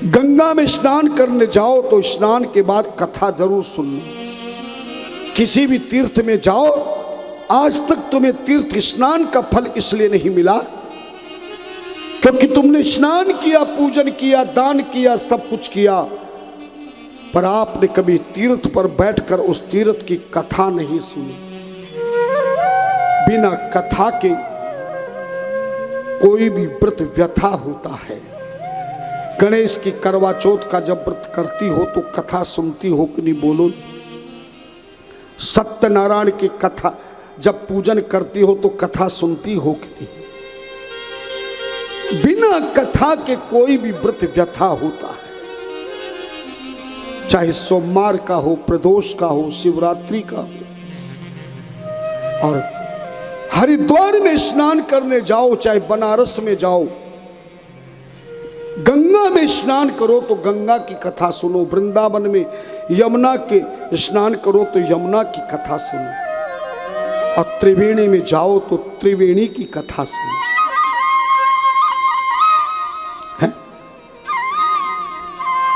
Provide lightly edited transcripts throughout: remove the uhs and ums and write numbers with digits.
गंगा में स्नान करने जाओ तो स्नान के बाद कथा जरूर सुनना। किसी भी तीर्थ में जाओ, आज तक तुम्हें तीर्थ स्नान का फल इसलिए नहीं मिला क्योंकि तुमने स्नान किया, पूजन किया, दान किया, सब कुछ किया, पर आपने कभी तीर्थ पर बैठकर उस तीर्थ की कथा नहीं सुनी। बिना कथा के कोई भी व्रत व्यथा होता है। गणेश की करवा चौथ का जब व्रत करती हो तो कथा सुनती हो कि नहीं, बोलो। सत्यनारायण की कथा जब पूजन करती हो तो कथा सुनती हो कि नहीं। बिना कथा के कोई भी व्रत व्यथा होता है, चाहे सोमवार का हो, प्रदोष का हो, शिवरात्रि का हो। और हरिद्वार में स्नान करने जाओ, चाहे बनारस में जाओ, गंगा में स्नान करो तो गंगा की कथा सुनो। वृंदावन में यमुना के स्नान करो तो यमुना की कथा सुनो। और त्रिवेणी में जाओ तो त्रिवेणी की कथा सुनो। है?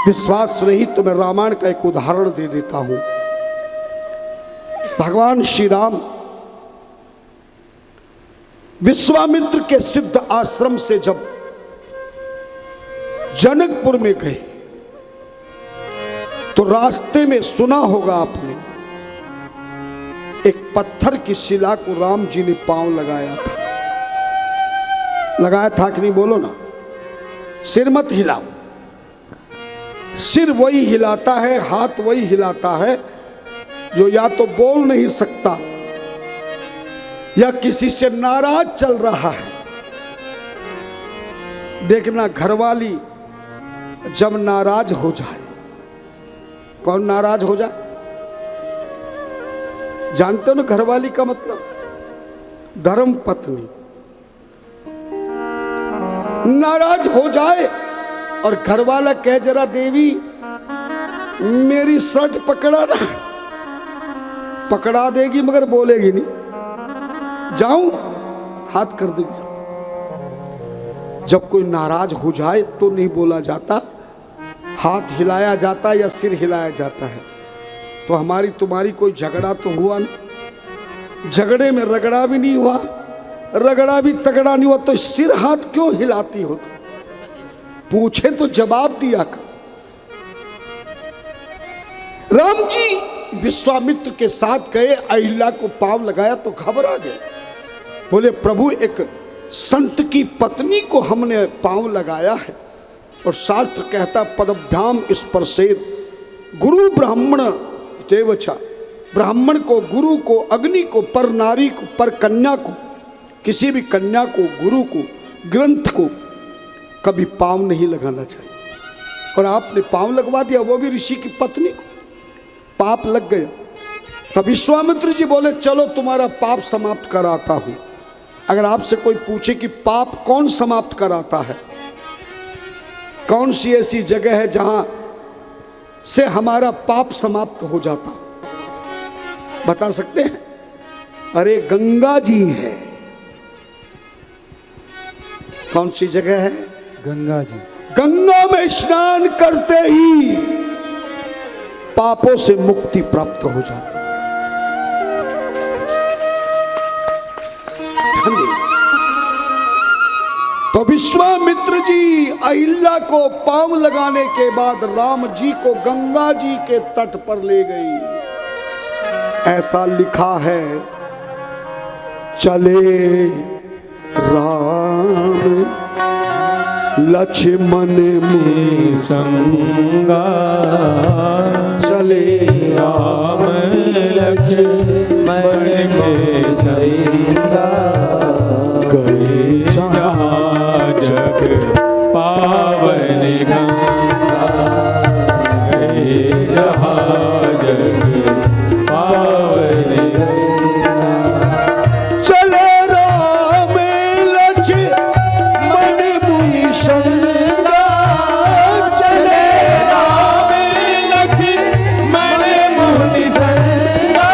विश्वास नहीं तो मैं रामायण का एक उदाहरण दे देता हूं। भगवान श्री राम विश्वामित्र के सिद्ध आश्रम से जब जनकपुर में गए तो रास्ते में सुना होगा आपने, एक पत्थर की शिला को राम जी ने पांव लगाया था। लगाया था कि नहीं, बोलो ना। सिर मत हिलाओ। सिर वही हिलाता है, हाथ वही हिलाता है जो या तो बोल नहीं सकता या किसी से नाराज चल रहा है। देखना, घरवाली जब नाराज हो जाए, कौन नाराज हो जाए जानते हो ना? घरवाली का मतलब धर्म पत्नी नाराज हो जाए और घरवाला कहे जरा देवी मेरी शर्ट पकड़ा ना, पकड़ा देगी मगर बोलेगी नहीं। जाऊं, हाथ कर देगी। जब कोई नाराज हो जाए तो नहीं बोला जाता, हाथ हिलाया जाता या सिर हिलाया जाता है। तो हमारी तुम्हारी कोई झगड़ा तो हुआ नहीं, झगड़े में रगड़ा भी नहीं हुआ, रगड़ा भी तगड़ा नहीं हुआ, तो सिर हाथ क्यों हिलाती हो? तो पूछे तो जवाब दिया कर। राम जी विश्वामित्र के साथ गए, अहिल्या को पांव लगाया तो घबरा गए। बोले प्रभु, एक संत की पत्नी को हमने पांव लगाया है और शास्त्र कहता पदभ्याम स्पर्शेत गुरु ब्राह्मण देवचा। ब्राह्मण को, गुरु को, अग्नि को, पर नारी को, पर कन्या को, किसी भी कन्या को, गुरु को, ग्रंथ को कभी पांव नहीं लगाना चाहिए। और आपने पांव लगवा दिया, वो भी ऋषि की पत्नी को। पाप लग गया। तब विश्वामित्र जी बोले चलो तुम्हारा पाप समाप्त कराता हूं। अगर आपसे कोई पूछे कि पाप कौन समाप्त कराता है, कौन सी ऐसी जगह है जहां से हमारा पाप समाप्त हो जाता, बता सकते हैं? अरे गंगा जी है। कौन सी जगह है? गंगा जी। गंगा में स्नान करते ही पापों से मुक्ति प्राप्त हो जाती है। तो विश्वामित्र जी अहिल्या को पांव लगाने के बाद राम जी को गंगा जी के तट पर ले गई। ऐसा लिखा है, चले राम लक्ष्मण मुनि संगा, चले राम लक्ष्मण के संगा, गए जहाँ जग पावन गंगा, गए जहाँ जग पावन गंगा। चले राम लक्ष्मण मुनि संगा, चले राम लक्ष्मण मुनि संगा,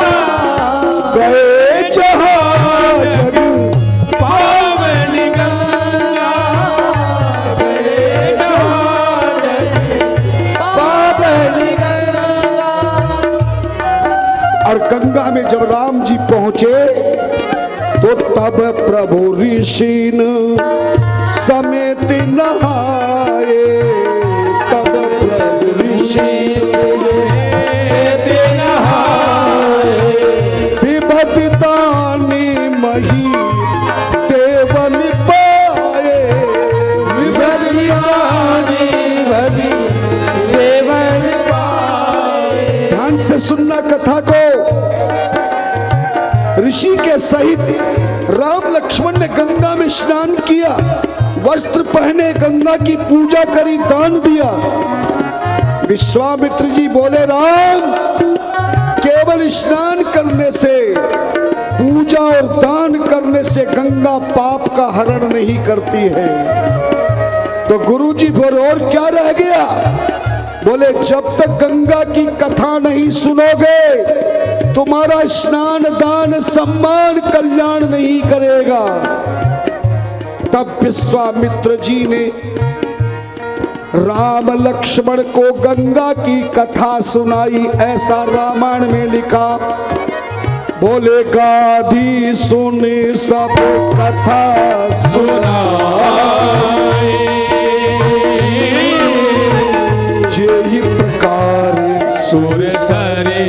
गए जहाँ जग पावन पहुंचे तो तब प्रभु ऋषिन समेत नहाए। तब प्रभु ऋषि विभदितानि मही देवन पाए। विभदितानि देवन पाए। ध्यान से सुनना कथा को। ऋषि के सहित राम लक्ष्मण ने गंगा में स्नान किया, वस्त्र पहने, गंगा की पूजा करी, दान दिया। विश्वामित्र जी बोले, राम, केवल स्नान करने से, पूजा और दान करने से गंगा पाप का हरण नहीं करती है। तो गुरुजी फिर और क्या रह गया? बोले, जब तक गंगा की कथा नहीं सुनोगे तुम्हारा स्नान, दान, सम्मान, कल्याण नहीं करेगा। तब विश्वामित्र जी ने राम लक्ष्मण को गंगा की कथा सुनाई। ऐसा रामायण में लिखा, बोले, गाधी सुने सब कथा सुनाई, जेहि प्रकार सुर सरे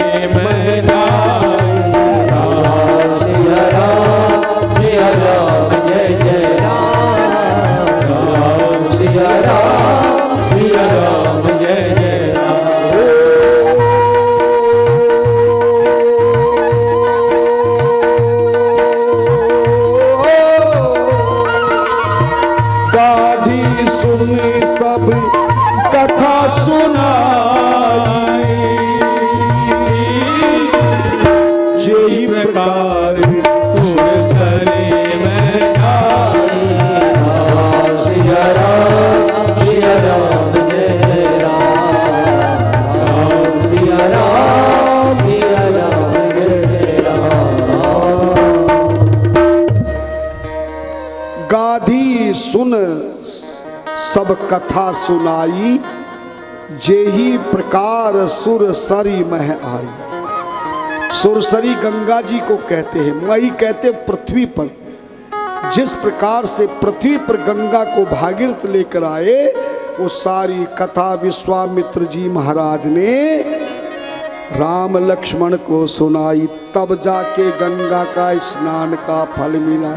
सुन सब कथा सुनाई, जेही प्रकार सुरसरी मह आई। सुरसरी गंगा जी को कहते हैं, मई कहते पृथ्वी पर। जिस प्रकार से पृथ्वी पर गंगा को भागीरथ लेकर आए, वो सारी कथा विश्वामित्र जी महाराज ने राम लक्ष्मण को सुनाई। तब जाके गंगा का स्नान का फल मिला।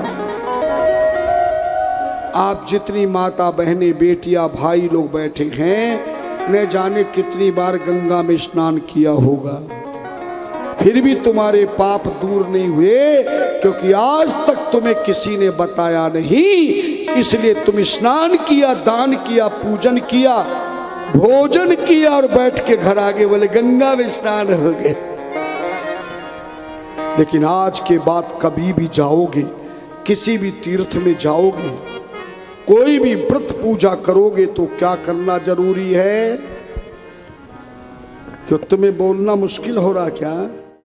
आप जितनी माता बहनें, बेटियां, भाई लोग बैठे हैं, न जाने कितनी बार गंगा में स्नान किया होगा, फिर भी तुम्हारे पाप दूर नहीं हुए, क्योंकि आज तक तुम्हें किसी ने बताया नहीं। इसलिए तुम स्नान किया, दान किया, पूजन किया, भोजन किया और बैठ के घर आगे बोले गंगा में स्नान हो गए। लेकिन आज के बाद कभी भी जाओगे, किसी भी तीर्थ में जाओगे, कोई भी व्रत पूजा करोगे तो क्या करना जरूरी है? क्यों तुम्हें बोलना मुश्किल हो रहा क्या?